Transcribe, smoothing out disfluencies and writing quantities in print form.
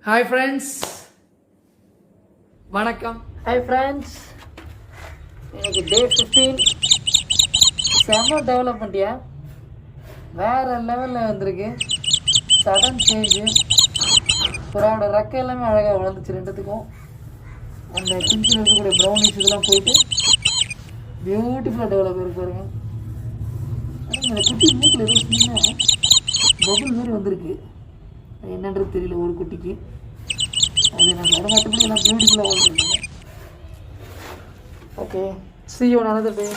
Hi friends, வணக்கம். Hi friends, இன்னைக்கு டே 15. செம்ம டெவலப்மெண்ட்டியா, வேறு லெவலில் வந்திருக்கு. Sudden change. புறாவோட ரெக்கை எல்லாமே அழகாக வளர்ந்துச்சு ரெண்டுத்துக்கும். அந்த குஞ்சில் இருக்கக்கூடிய ப்ரௌனிஷ் இதெல்லாம் போயிட்டு பியூட்டிஃபுல்லாக டெவலப் ஆகிருக்கு பாருங்க. ஆனால் இந்த குட்டி மூக்கில் ஏதோ சின்ன பபுள் மாதிரி வந்திருக்கு. அது என்னன்றது தெரியல ஒரு குட்டிக்கு. அது நம்ம இடமாட்டபடி எல்லாம் பியூட்டிஃபுல்லாக வளர்ந்துருக்கோம். Okay, see you on another day.